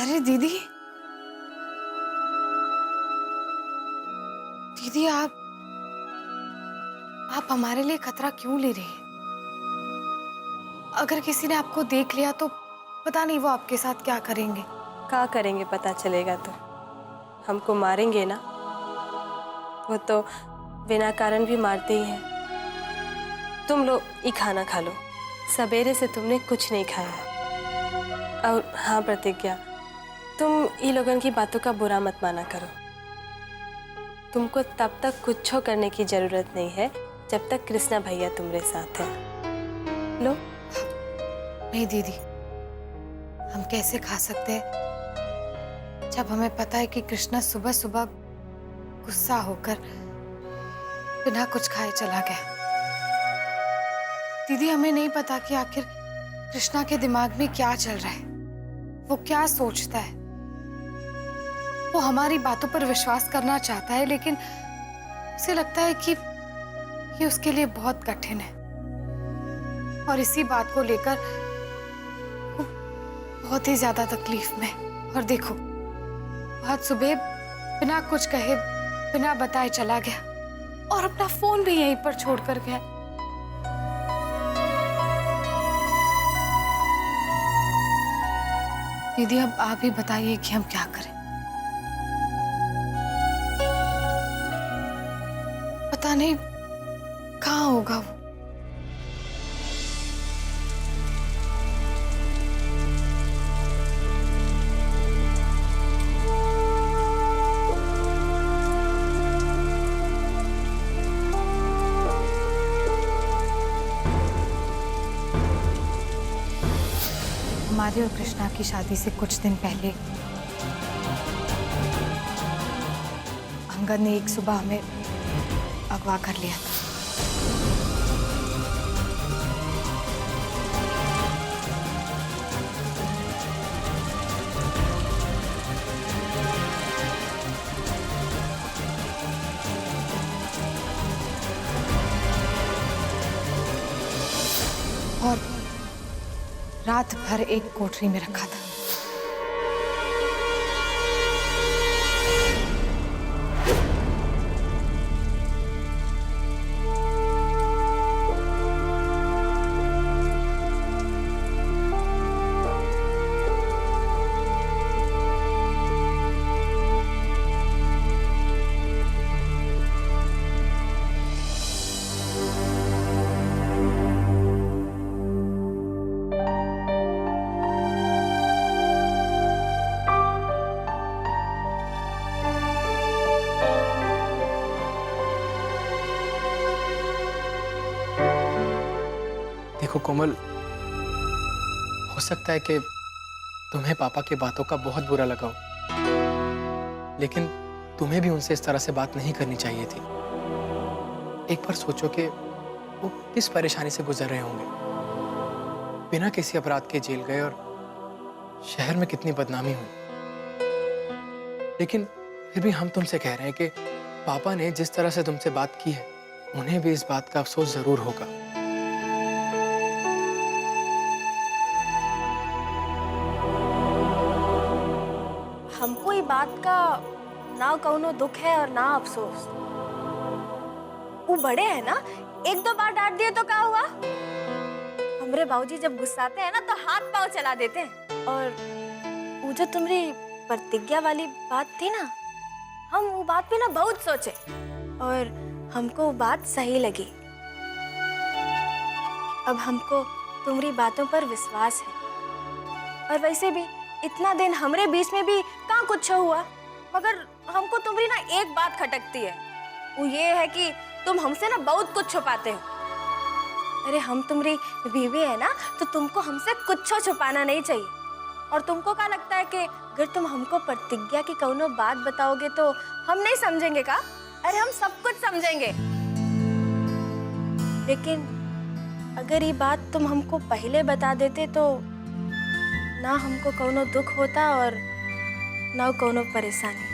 अरे दीदी, दीदी आप हमारे लिए खतरा क्यों ले रही हैं? अगर किसी ने आपको देख लिया तो पता नहीं वो आपके साथ क्या करेंगे। क्या करेंगे पता चलेगा तो हमको मारेंगे ना। वो तो बिना कारण भी मारते ही हैं। तुम लोग ये खाना खा लो, सवेरे से तुमने कुछ नहीं खाया है। और हाँ प्रतिज्ञा, तुम ये लोगों की बातों का बुरा मत माना करो। तुमको तब तक कुछ करने की जरूरत नहीं है जब तक कृष्णा भैया तुम्हारे साथ हैं। लो। नहीं दीदी, हम कैसे खा सकते हैं जब हमें पता है कि कृष्णा सुबह सुबह गुस्सा होकर बिना कुछ खाए चला गया। दीदी, हमें नहीं पता कि आखिर कृष्णा के दिमाग में क्या चल रहा है, वो क्या सोचता है। वो हमारी बातों पर विश्वास करना चाहता है, लेकिन उसे लगता है कि ये उसके लिए बहुत कठिन है और इसी बात को लेकर वो बहुत ही ज्यादा तकलीफ में। और देखो, बहुत सुबह बिना कुछ कहे, बिना बताए चला गया और अपना फोन भी यहीं पर छोड़कर गया। दीदी, अब आप ही बताइए कि हम क्या करें। पता नहीं कहाँ होगा वो। हमारी और कृष्णा की शादी से कुछ दिन पहले अंगद ने एक सुबह हमें अगवा कर लिया था। और रात भर एक कोठरी में रखा था। देखो कोमल, हो सकता है कि तुम्हें पापा की बातों का बहुत बुरा लगा हो, लेकिन तुम्हें भी उनसे इस तरह से बात नहीं करनी चाहिए थी। एक बार सोचो कि वो किस परेशानी से गुजर रहे होंगे। बिना किसी अपराध के जेल गए और शहर में कितनी बदनामी हुई। लेकिन फिर भी हम तुमसे कह रहे हैं कि पापा ने जिस तरह से तुमसे बात की है, उन्हें भी इस बात का अफसोस जरूर होगा। हमको ये बात का ना कौनो दुख है और ना अफसोस। वो बड़े हैं ना, एक दो बार डांट दिए तो क्या हुआ। हमरे बाबूजी जब गुस्साते हैं ना तो हाथ पांव चला देते हैं। और वो जो तुम्हारी प्रतिज्ञा वाली बात थी ना, हम वो बात पे ना बहुत सोचे और हमको वो बात सही लगी। अब हमको तुम्हारी बातों पर विश्वास है। और वैसे भी इतना दिन हमरे बीच में भी कहाँ कुछ हुआ, मगर हमको तुम्हारी ना एक बात खटकती है। वो ये है कि तुम हमसे ना बहुत कुछ छुपाते हो। अरे हम तुम्हारी बीवी है ना, तो तुमको हमसे कुछ छुपाना नहीं चाहिए। और तुमको क्या लगता है कि अगर तुम हमको प्रतिज्ञा की कौनो बात बताओगे तो हम नहीं समझेंगे का? अरे हम सब कुछ समझेंगे। लेकिन अगर ये बात तुम हमको पहले बता देते तो ना हमको कौनो दुख होता और ना कौनो परेशानी।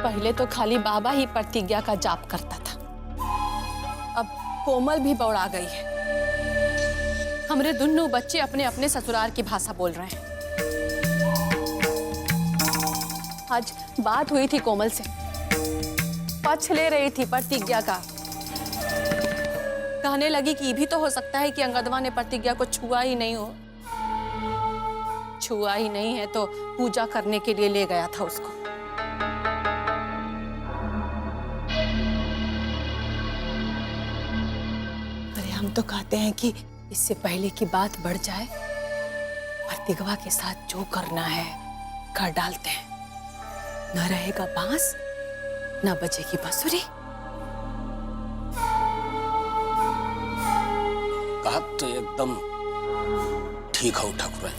पहले तो खाली बाबा ही प्रतिज्ञा का जाप करता था, अब कोमल भी बौड़ा गई है। हमरे दोनों बच्चे अपने अपने ससुराल की भाषा बोल रहे हैं। आज बात हुई थी कोमल से, पक्ष ले रही थी प्रतिज्ञा का। कहने लगी कि ये भी तो हो सकता है कि अंगदवा ने प्रतिज्ञा को छुआ ही नहीं हो। छुआ ही नहीं है तो पूजा करने के लिए ले गया था उसको। अरे हम तो कहते हैं कि इससे पहले की बात बढ़ जाए, प्रतिज्ञा के साथ जो करना है कर डालते हैं। न रहेगा बांस, न बजेगी बांसुरी। कहा तो एकदम ठीक हो ठाकुर।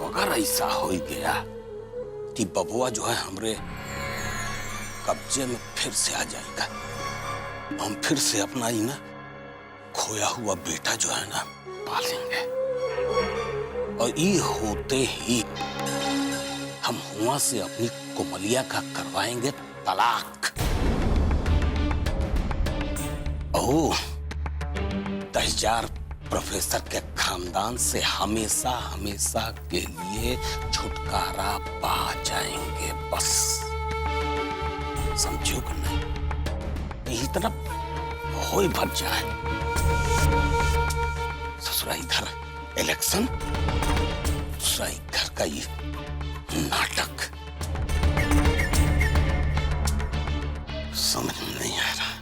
अगर ऐसा हो ही गया कि बबुआ जो है हमरे कब्जे में फिर से आ जाएगा, हम फिर से अपना ही ना खोया हुआ बेटा जो है ना पालेंगे, और ये होते ही हम हुआ से अपनी कोमलिया का करवाएंगे तलाक। ओह, 10,000 प्रोफेसर के खानदान से हमेशा हमेशा के लिए छुटकारा पा जाएंगे बस। समझो कि नहीं? यही तरह हो ही भर जाए। ससुरा इधर इलेक्शन, ससुरा घर का ये नाटक, समझ में नहीं आ रहा।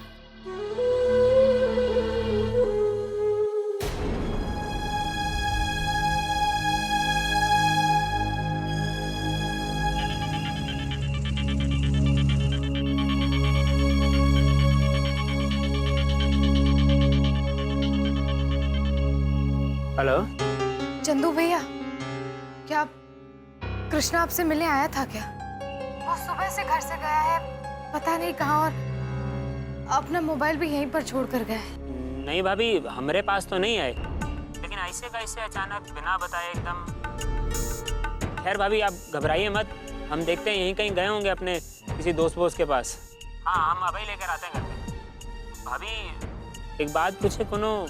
हेलो चंदू भैया, क्या कृष्णा आपसे मिलने आया था क्या? वो सुबह से घर से गया है, पता नहीं कहाँ, और अपना मोबाइल भी यहीं पर छोड़ कर गया है। नहीं भाभी, हमारे पास तो नहीं आए, लेकिन ऐसे कैसे अचानक बिना बताए एकदम। खैर भाभी आप घबराइए मत, हम देखते हैं यहीं कहीं गए होंगे अपने किसी दोस्त वोस्त के पास। हाँ हम अभी लेकर आते हैं घर पे। भाभी एक बात पूछे, कोनो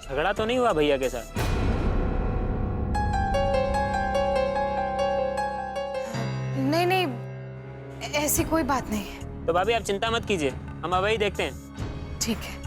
झगड़ा तो नहीं हुआ भैया के साथ? नहीं नहीं, ऐसी कोई बात नहीं है। तो भाभी आप चिंता मत कीजिए, हम अभी देखते हैं। ठीक है।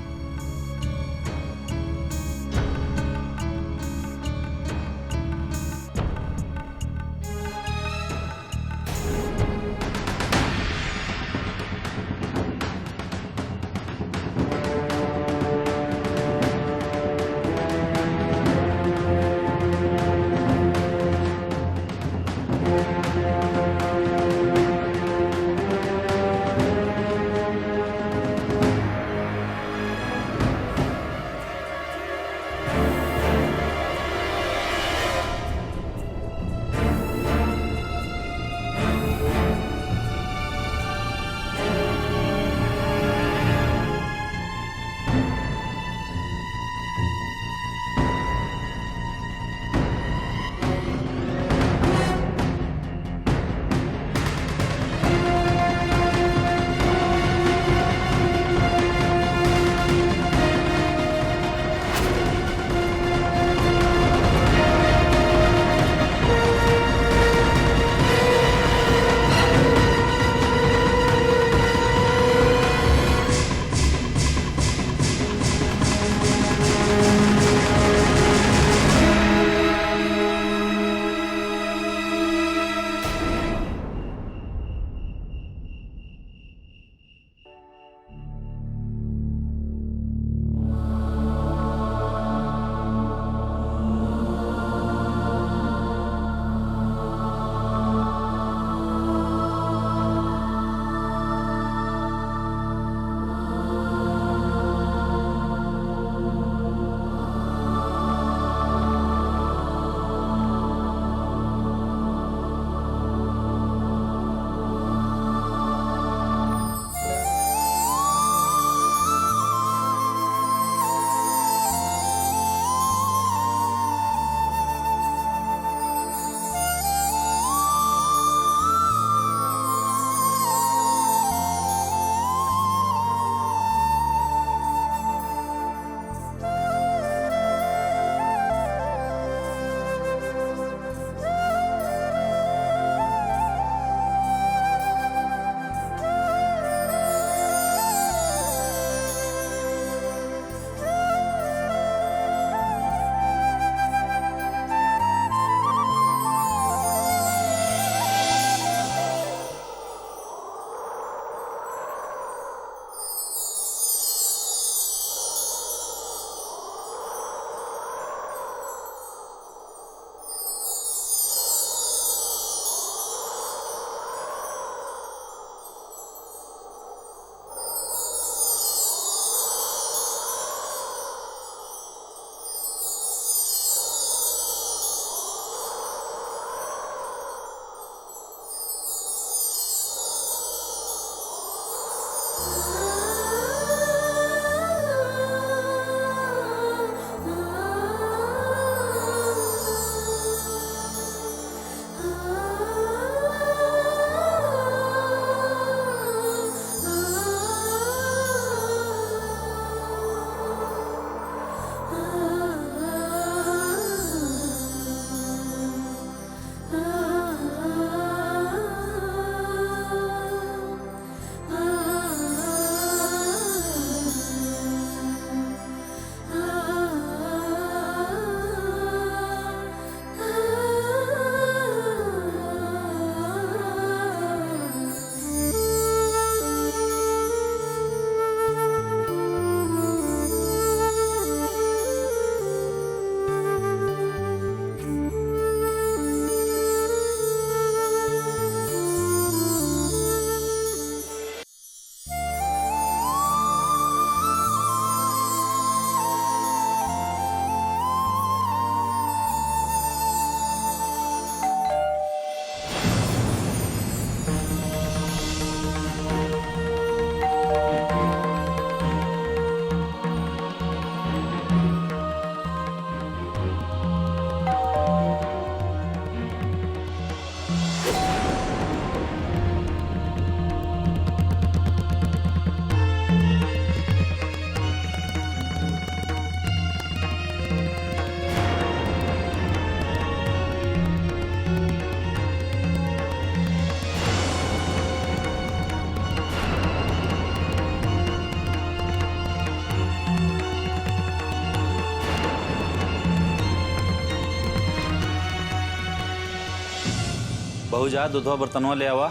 बहू जा दूधवा बर्तनवा ले आवा।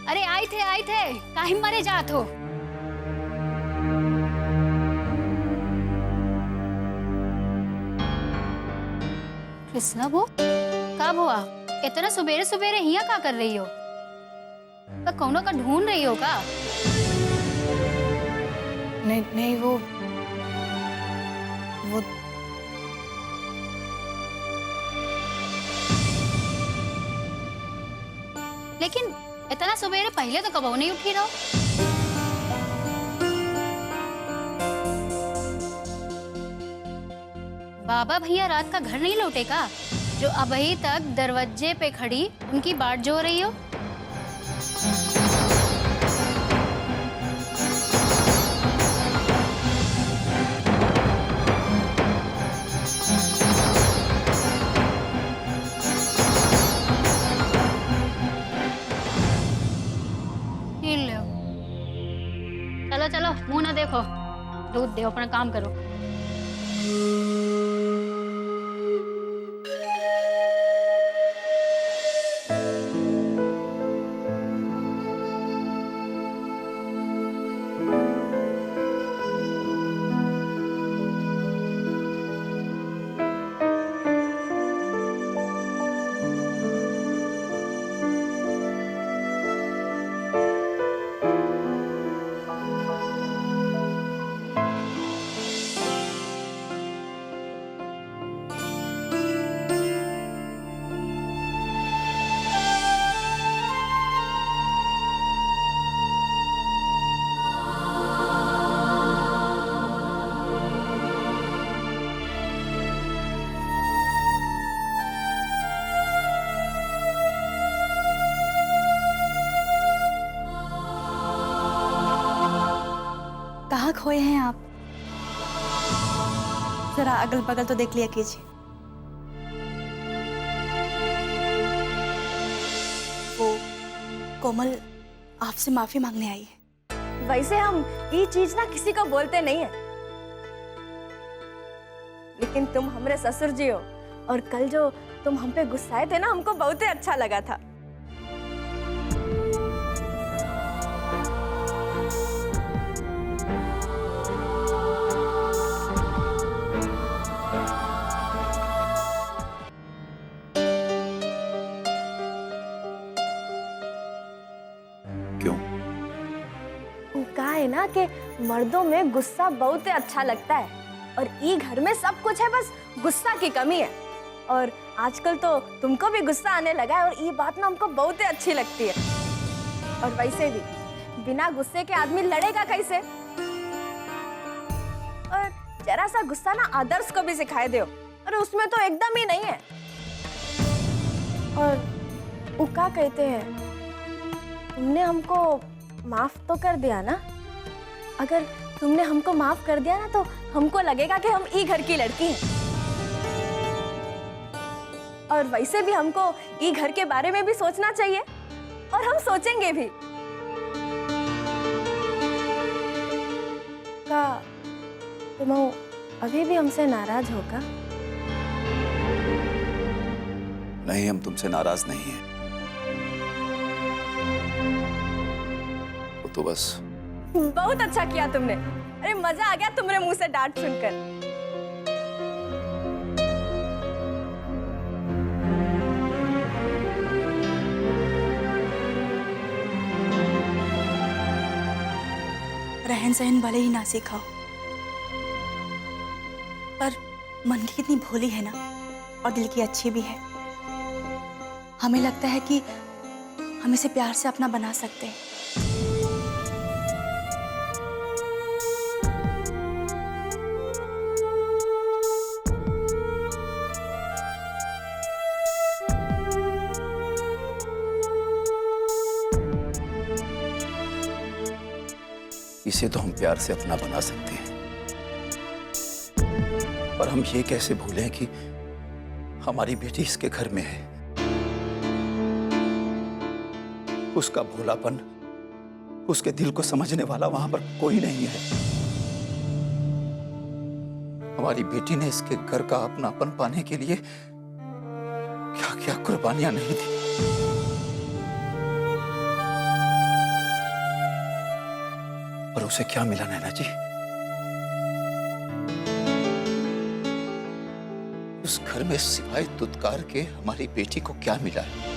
अरे आए थे काहे मरे जात हो। कृष्णा वो कब हुआ? इतना सुबेरे सुबेरे हिया का कर रही हो? का कौनो का ढूंढ रही हो का? नहीं वो लेकिन इतना सुबेरे पहले तो कबो नहीं उठी रहो। बाबा भैया रात का घर नहीं लौटे का, जो अभी तक दरवाजे पे खड़ी उनकी बाट जो रही हो? चलो चलो मुंह ना देखो, दूध दो, अपना काम करो। कहाँ खोए हैं आप? जरा अगल बगल तो देख लिया कीजिए। वो कोमल आपसे माफी मांगने आई है। वैसे हम ये चीज ना किसी को बोलते नहीं है, लेकिन तुम हमरे ससुर जी हो और कल जो तुम हम पे गुस्साए थे ना, हमको बहुत ही अच्छा लगा था। क्यों? वो कहा है ना कि मर्दों में गुस्सा बहुत ही अच्छा लगता है और ये घर में सब कुछ है, बस गुस्सा की कमी है। और आजकल तो तुमको भी गुस्सा आने लगा है और ये बात ना हमको बहुत ही अच्छी लगती है। और वैसे भी बिना गुस्से के आदमी लड़ेगा कैसे? और जरा सा गुस्सा ना आदर्श को भी सिखाए दो, और उसमें तो एकदम ही नहीं है। और वो क्या कहते हैं, तुमने हमको माफ तो कर दिया ना? अगर तुमने हमको माफ कर दिया ना तो हमको लगेगा कि हम ई घर की लड़की हैं। और वैसे भी हमको ई घर के बारे में भी सोचना चाहिए और हम सोचेंगे भी। का तुम अभी भी हमसे नाराज हो का? नहीं, हम तुमसे नाराज नहीं हैं। वो तो बस। बहुत अच्छा किया तुमने। अरे मजा आ गया तुम्हारे मुंह से डांट सुनकर। रहन सहन भले ही ना सीखा हो, पर मन की कितनी भोली है ना, और दिल की अच्छी भी है। हमें लगता है कि हम इसे प्यार से अपना बना सकते हैं। इसे तो हम प्यार से अपना बना सकते हैं, पर हम ये कैसे भूलें कि हमारी बेटी इसके घर में है। उसका भोलापन, उसके दिल को समझने वाला वहां पर कोई नहीं है। हमारी बेटी ने इसके घर का अपनापन पाने के लिए क्या क्या क्या कुर्बानियां नहीं दी। पर उसे क्या मिला नैना जी? उस घर में सिवाय दुत्कार के हमारी बेटी को क्या मिला है?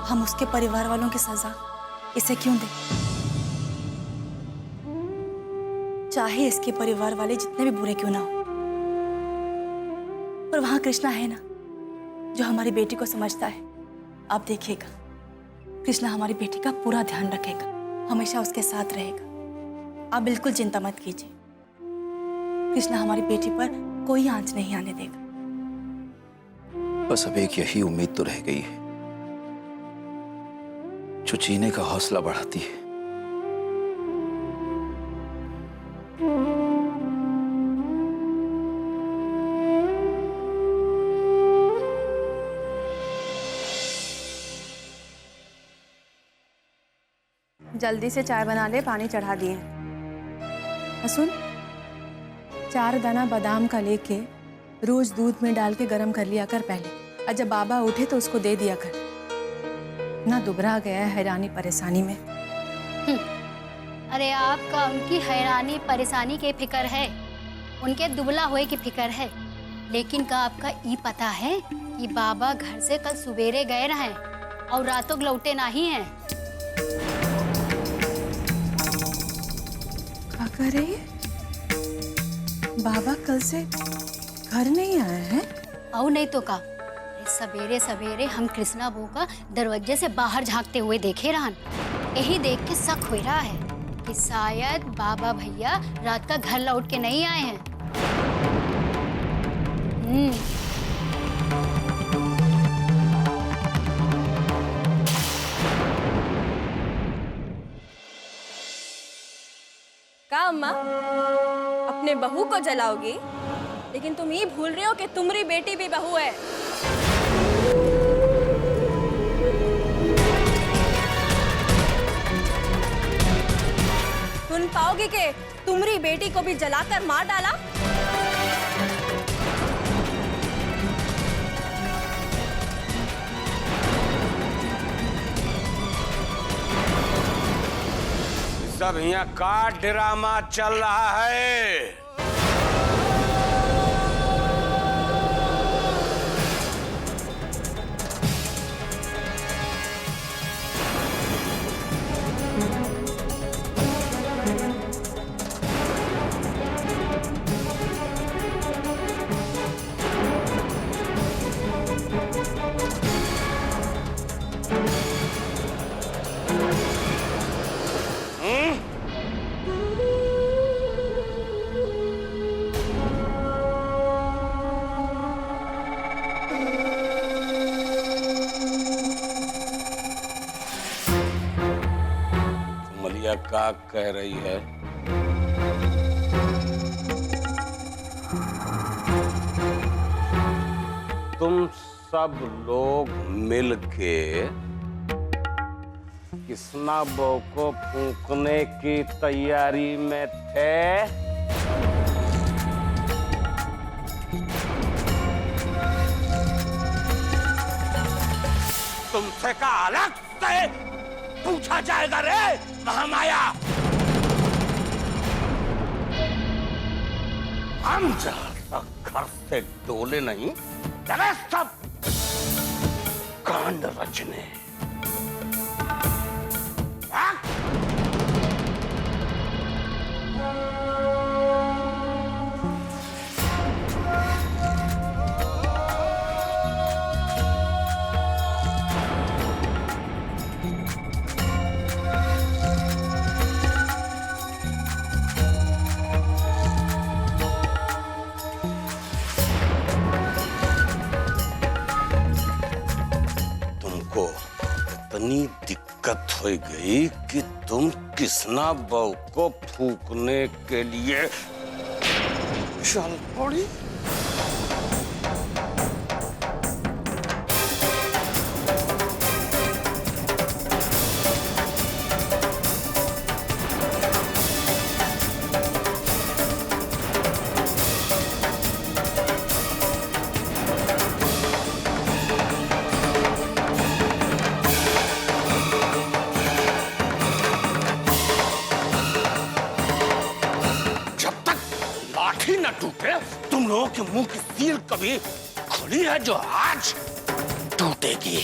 हम उसके परिवार वालों की सजा इसे क्यों दें? चाहे इसके परिवार वाले जितने भी बुरे क्यों ना हो, पर वहां कृष्णा है ना, जो हमारी बेटी को समझता है। आप देखिएगा, कृष्णा हमारी बेटी का पूरा ध्यान रखेगा, हमेशा उसके साथ रहेगा। आप बिल्कुल चिंता मत कीजिए, कृष्णा हमारी बेटी पर कोई आंच नहीं आने देगा। बस अब एक यही उम्मीद तो रह गई है जो जीने का हौसला बढ़ाती है। जल्दी से चाय बना ले, पानी चढ़ा दिए। सुन, 4 दाना बादाम का लेके रोज दूध में डाल के गर्म कर लिया कर पहले, और जब बाबा उठे तो उसको दे दिया कर। ना दुबरा गया है हैरानी परेशानी में। अरे आपका उनकी हैरानी परेशानी के फिक्र है, उनके दुबला हुए की फिक्र है। लेकिन का आपका ये पता है कि बाबा घर से कल सवेरे गए रहे और रातों लौटे नहीं हैं। क्या कर रही है? बाबा कल से घर नहीं आए हैं? और नहीं तो का, सवेरे सवेरे हम कृष्णा बहू का दरवाजे से बाहर झांकते हुए देखे रहन। यही देख के शक हो रहा है कि शायद बाबा भैया रात का घर लौट के नहीं आए हैं। का अम्मा, अपने बहू को जलाओगी, लेकिन तुम ये भूल रही हो कि तुम्हारी बेटी भी बहू है। सुन पाओगी कि तुम्हारी बेटी को भी जलाकर मार डाला? सब यहाँ का ड्रामा चल रहा है? का कह रही है? तुम सब लोग मिलके कृष्णा बहू को फूंकने की तैयारी में थे। तुमसे का अलग से पूछा जाएगा रे महामाया। हम जहां तक घर से डोले नहीं चले सब कांड रचने। इतनी दिक्कत हो गई कि तुम कृष्णा बहू को फूंकने के लिए चल पड़ी। टूटे, तुम लोगों के मुंह की सील कभी खुली है जो आज टूटेगी।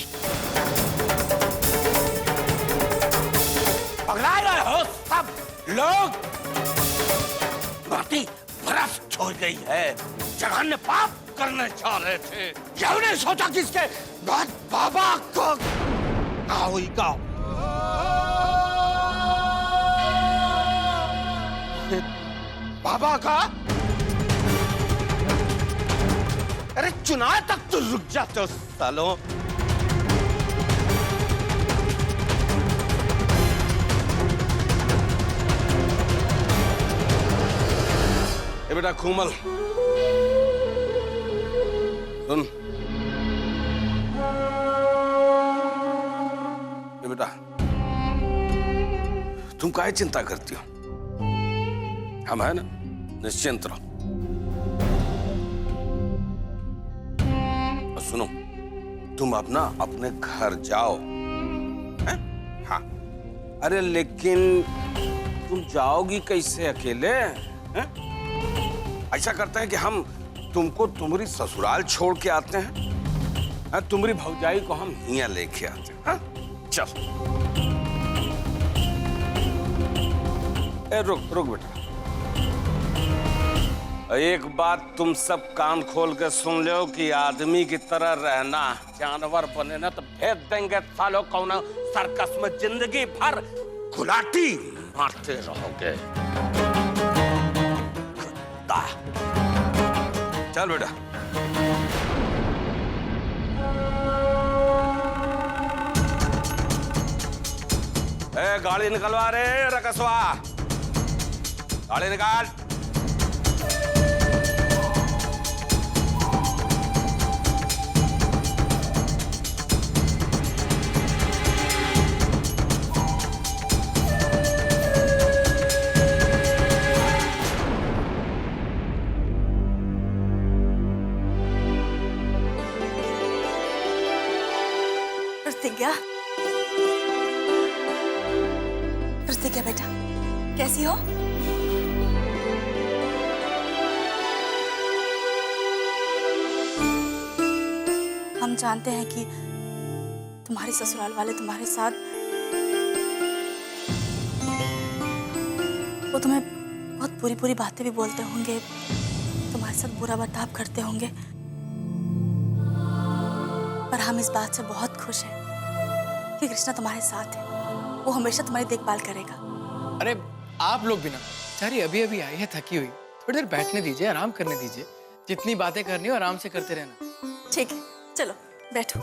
पगला रहे हो सब लोग। माटी बर्फ छोड़ गई है, जघन्य पाप करने जा रहे थे। यह नहीं सोचा कि इसके बाद बाबा को होगा। बाबा का अरे चुनाव तक तो रुक जाते हो सालों। ये बेटा खूमल सुन, ये बेटा तुम काहे चिंता करती हो? हम है ना, निश्चिंत रहो। और सुनो, तुम अपना अपने घर जाओ हैं? हाँ, अरे लेकिन तुम जाओगी कैसे अकेले हैं? ऐसा करते हैं कि हम तुमको तुम्हारी ससुराल छोड़ के आते हैं, तुम्हारी भौजाई को हम हियां लेके आते हैं। हाँ? चल रुक बेटा, एक बात तुम सब कान खोल के सुन लो कि आदमी की तरह रहना, जानवर बने ना तो भेज देंगे सालों कौन सर्कस में जिंदगी भर गुलाटी मारते रहोगे। कुत्ता। चल बेटा। गाड़ी निकलवा रे रकसवा, गाड़ी निकाल। प्रतिज्ञा बेटा, कैसी हो? हम जानते हैं कि तुम्हारे ससुराल वाले तुम्हारे साथ, वो तुम्हें बहुत बुरी बुरी बातें भी बोलते होंगे, तुम्हारे साथ बुरा बर्ताव करते होंगे, पर हम इस बात से बहुत खुश हैं कि कृष्णा तुम्हारे साथ है। वो हमेशा तुम्हारी देखभाल करेगा। अरे आप लोग भी ना, बेचारी अभी अभी आई है, थकी हुई, थोड़ी देर बैठने दीजिए, आराम करने दीजिए। जितनी बातें करनी हो आराम से करते रहना। ठीक है, चलो बैठो।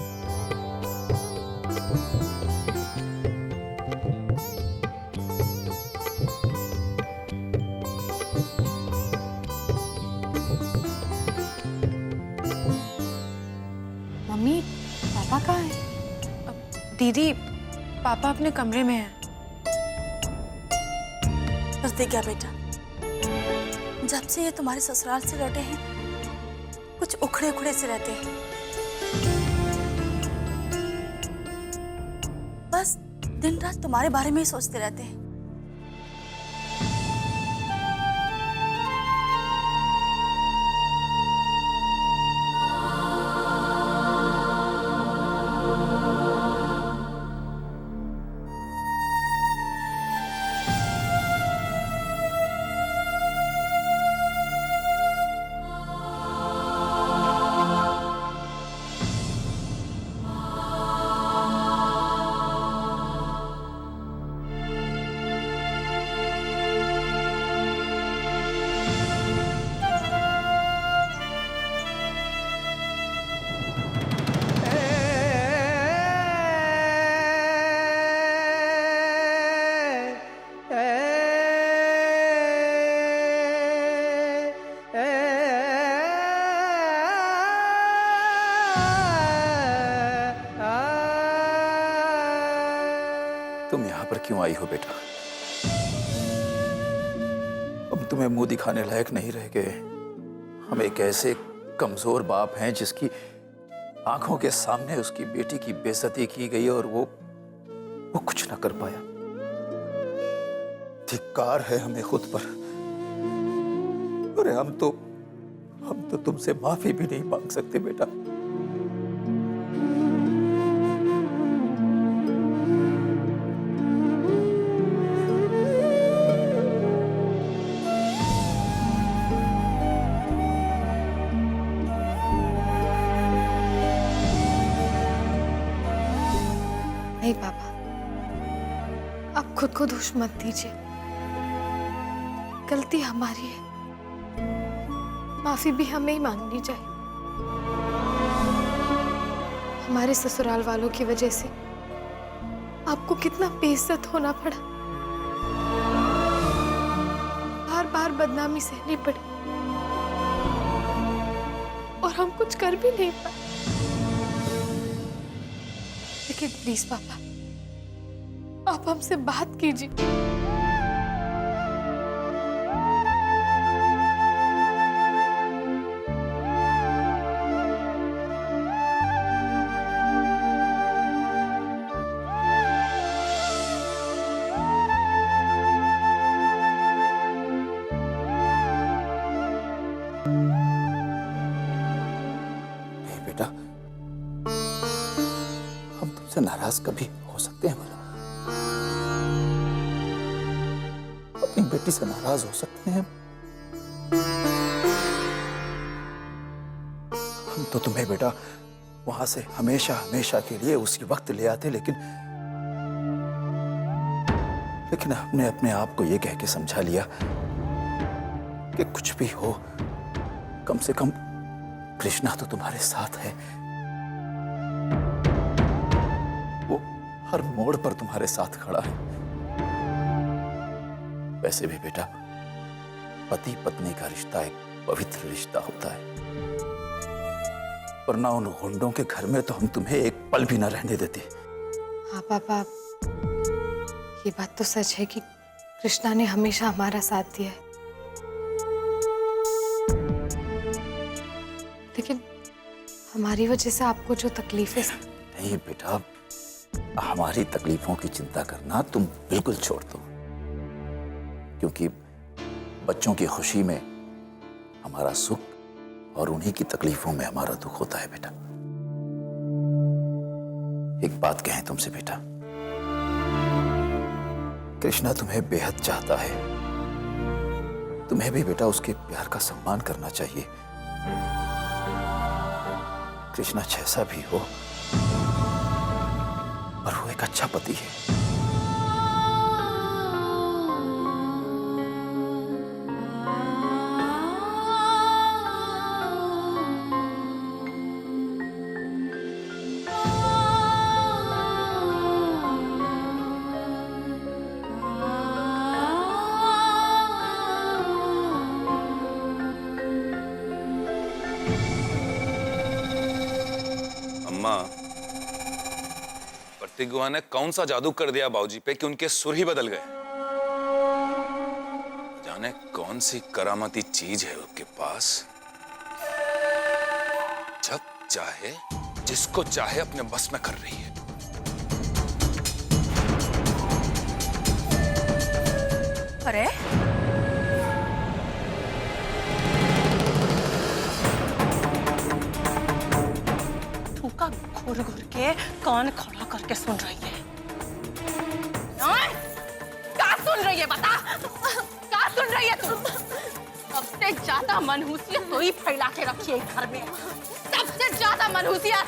मम्मी, पापा कहाँ हैं? दीदी, पापा अपने कमरे में हैं। प्रतिज्ञा बेटा, जब से ये तुम्हारे ससुराल से लौटे हैं, कुछ उखड़े उखड़े से रहते हैं। बस दिन रात तुम्हारे बारे में ही सोचते रहते हैं। तुम यहाँ पर क्यों आई हो बेटा? अब तुम्हें मुंह दिखाने लायक नहीं रह गए। हम एक ऐसे कमजोर बाप हैं जिसकी आंखों के सामने उसकी बेटी की बेइज्जती की गई और वो कुछ न कर पाया। धिक्कार है हमें खुद पर। अरे हम तो हम तो तुमसे माफी भी नहीं मांग सकते बेटा। नहीं पापा, आप खुद को दोष मत दीजिए। गलती हमारी है, माफी भी हमें ही मांगनी चाहिए। हमारे ससुराल वालों की वजह से आपको कितना बेइज्जत होना पड़ा, बार बार बदनामी सहनी पड़ी, और हम कुछ कर भी नहीं पाए। लेकिन प्लीज पापा, आप हमसे बात कीजिए। नहीं बेटा, हम तुमसे नाराज कभी हो सकते हैं भला? अपनी बेटी से नाराज हो सकते हैं? हम तो तुम्हें बेटा वहां से हमेशा हमेशा के लिए उसी वक्त ले आते, लेकिन हमने अपने आप को ये कह के समझा लिया कि कुछ भी हो, कम से कम कृष्णा तो तुम्हारे साथ है। वो हर मोड़ पर तुम्हारे साथ खड़ा है। वैसे भी बेटा, पति पत्नी का रिश्ता एक पवित्र रिश्ता होता है, वरना उन गुंडों के घर में तो हम तुम्हें एक पल भी न रहने देते। हाँ पापा, ये बात तो सच है कि कृष्णा ने हमेशा हमारा साथ दिया है, लेकिन हमारी वजह से आपको जो तकलीफें। नहीं बेटा, हमारी तकलीफों की चिंता करना तुम बिल्कुल छोड़ दो, क्योंकि बच्चों की खुशी में हमारा सुख और उन्हीं की तकलीफों में हमारा दुख होता है बेटा। एक बात कहें तुमसे बेटा, कृष्णा तुम्हें बेहद चाहता है। तुम्हें भी बेटा उसके प्यार का सम्मान करना चाहिए। कृष्णा जैसा भी हो, और वो एक अच्छा पति है। अम्मा, प्रतिगुआ ने कौन सा जादू कर दिया बाबूजी पे कि उनके सुर ही बदल गए? जाने कौन सी करामाती चीज है उसके पास, जब चाहे जिसको चाहे अपने बस में कर रही है। अरे घुर घुर के कान खड़ा करके सुन रही है। क्या सुन रही है बता? क्या सुन रही है तू? सबसे ज्यादा मनहूसियत तो ही फैला के रखी है घर में, सबसे ज्यादा मनहूसियत।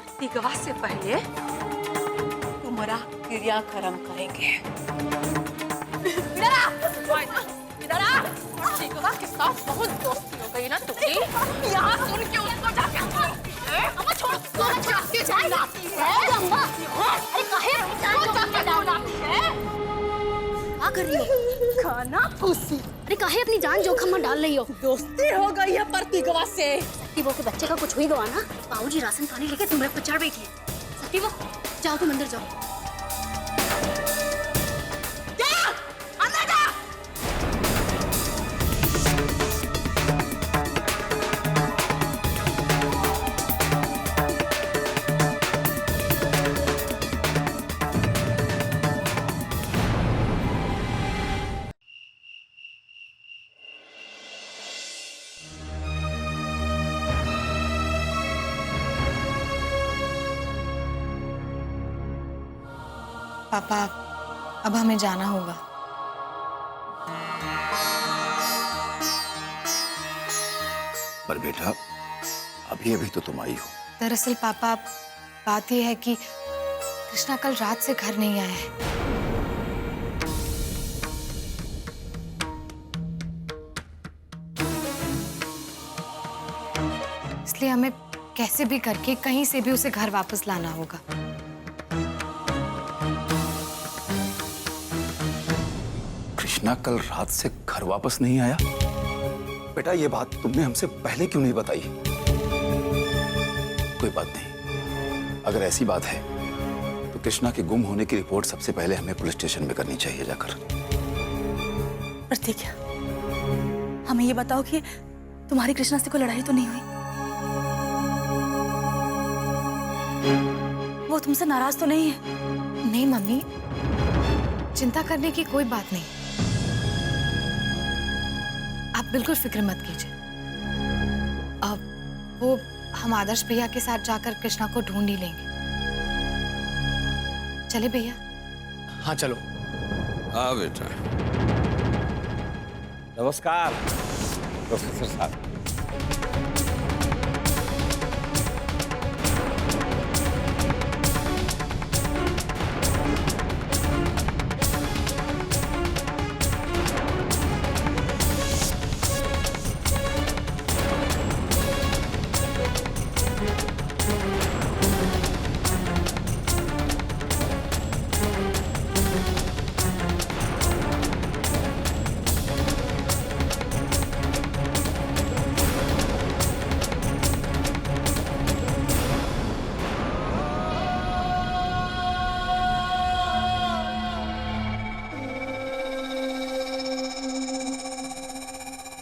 प्रतिगवा से पहले तुम्हारा क्रियाक्रम करेंगे। इधर आ, इधर आ। प्रतिगवा के साथ बहुत दोस्ती हो गई ना तुम्हारी? यहाँ सुन के उसको जाके अम्मा छोड़, जाके बुलाती है अम्मा। अरे काहे उसको जाके बुलाती है। क्या कर रही हो? खाना फूसी। अरे काहे अपनी जान जोखिम में डाल रही हो? दोस्ती हो गई है प्रतिगवा से। सती वो के बच्चे का कुछ हुई गवा ना, बाबूजी राशन पानी लेके तुम्हारे पर चढ़ बैठी है। सती वो, जाओ तुम अंदर जाओ। पापा अब हमें जाना होगा। पर बेटा अभी अभी तो तुम आई हो। दरअसल पापा बात यह है कि कृष्णा कल रात से घर नहीं आया है। इसलिए हमें कैसे भी करके कहीं से भी उसे घर वापस लाना होगा। कृष्णा कल रात से घर वापस नहीं आया? बेटा ये बात तुमने हमसे पहले क्यों नहीं बताई? कोई बात नहीं, अगर ऐसी बात है तो कृष्णा के गुम होने की रिपोर्ट सबसे पहले हमें पुलिस स्टेशन में करनी चाहिए जाकर। प्रतिज्ञा, हमें ये बताओ कि तुम्हारी कृष्णा से कोई लड़ाई तो नहीं हुई? वो तुमसे नाराज तो नहीं है? नहीं मम्मी, चिंता करने की कोई बात नहीं। आप बिल्कुल फिक्र मत कीजिए। अब वो हम आदर्श भैया के साथ जाकर कृष्णा को ढूंढ ही लेंगे। चले भैया? हाँ चलो। हाँ बेटा। नमस्कार प्रोफेसर साहब।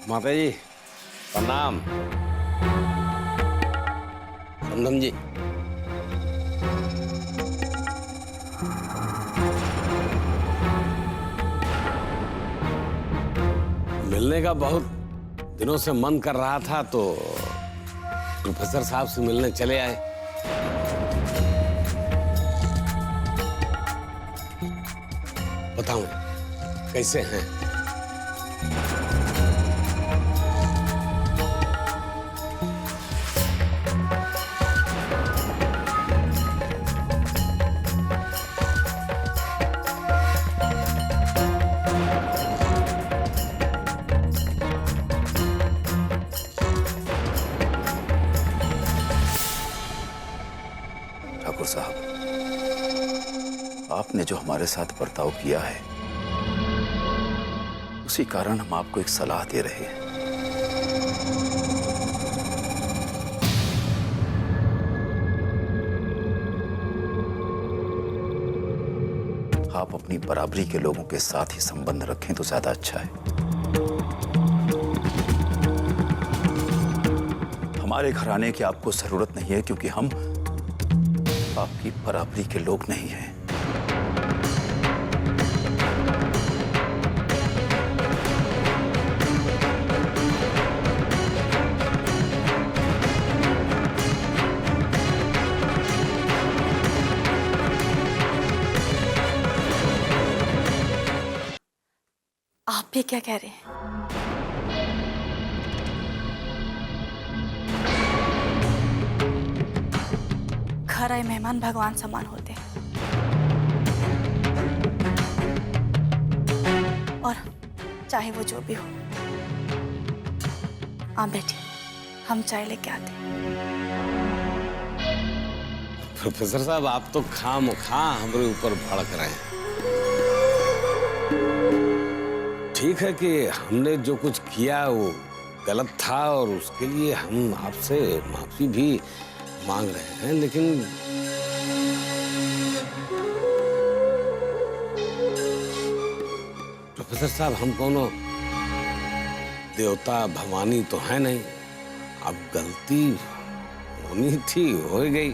माता जी प्रणाम। समधम जी मिलने का बहुत दिनों से मन कर रहा था तो प्रोफेसर साहब से मिलने चले आए। बताऊं कैसे हैं? ठाकुर साहब, आपने जो हमारे साथ बर्ताव किया है उसी कारण हम आपको एक सलाह दे रहे हैं। आप अपनी बराबरी के लोगों के साथ ही संबंध रखें तो ज्यादा अच्छा है। हमारे घराने की आपको जरूरत नहीं है क्योंकि हम आपकी बराबरी के लोग नहीं हैं। आप भी क्या कह रहे हैं? घर आए मेहमान भगवान समान होते हैं। और चाहे वो जो भी हो, आप बैठिए, हम चाय लेके आते हैं। प्रोफेसर साहब आप तो खामखा हमारे ऊपर भड़क रहे हैं। ठीक है कि हमने जो कुछ किया वो गलत था और उसके लिए हम आपसे माफी भी मांग रहे हैं, लेकिन प्रोफेसर साहब हम कोनो देवता भवानी तो है नहीं। अब गलती होनी थी हो गई,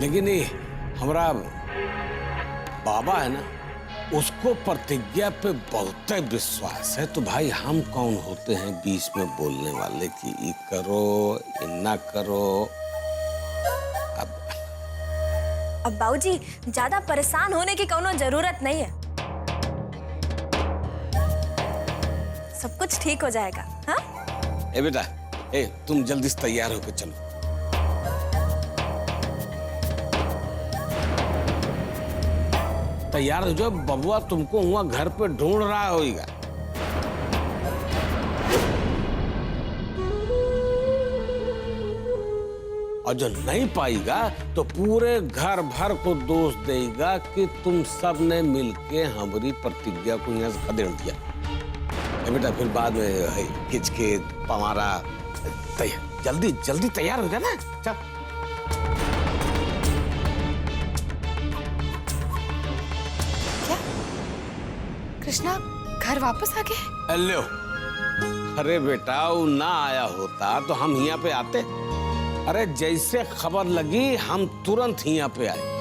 लेकिन ये हमारा बाबा है ना, उसको प्रतिज्ञा पे बहुत विश्वास है। तो भाई हम कौन होते हैं बीच में बोलने वाले कि ये करो ये ना करो। अब अब बाबूजी ज्यादा परेशान होने की कोनो जरूरत नहीं है। सब कुछ ठीक हो जाएगा। हाँ ए बेटा, ए तुम जल्दी से तैयार होकर चलो। तैयार हो जाओ, बबुआ तुमको वहां घर पे ढूंढ रहा होगा। और जो नहीं पाएगा तो पूरे घर भर को दोष देगा कि तुम सब ने मिलके हमारी प्रतिज्ञा को यहाँ से खदेड़ दिया। बेटा फिर बाद में किचकिच पमारा। जल्दी जल्दी तैयार हो जाना। चल क्या कृष्णा घर वापस आ गए? हेलो, अरे बेटा वो ना आया होता तो हम यहाँ पे आते। अरे जैसे खबर लगी हम तुरंत यहाँ पे आए।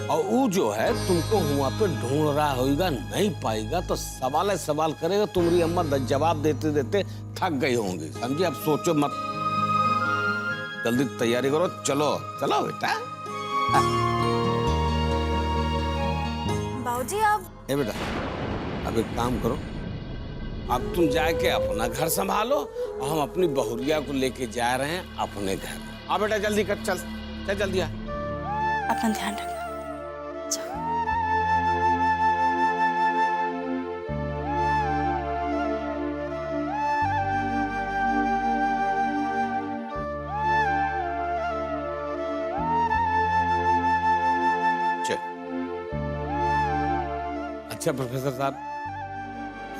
और वो जो है तुमको वहाँ पे ढूंढ रहा होगा, नहीं पाएगा तो सवाल करेगा। तुम्हारी अम्मा जवाब देते देते थक गई होंगी, समझे? अब सोचो मत, जल्दी तैयारी करो। चलो चलो बेटा। बाबूजी आप ए बेटा, अब एक काम करो, अब तुम जाके अपना घर संभालो और हम अपनी बहुरिया को लेके जा रहे हैं अपने घर। हाँ बेटा जल्दी कर, चल चल जल्दी आ। अपना ध्यान रखना। अच्छा प्रोफेसर साहब,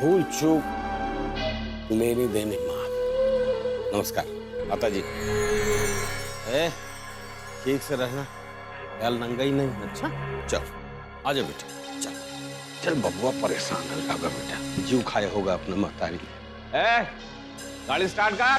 भूल चूक मेरी देने माफ। नमस्कार माता जी। ठीक से रहना, ख्याल नंगा ही नहीं। अच्छा चल आजा बेटा, चल चल। बबुआ परेशान होगा बेटा, जीव खाए होगा अपना महतारी। गाड़ी स्टार्ट कर।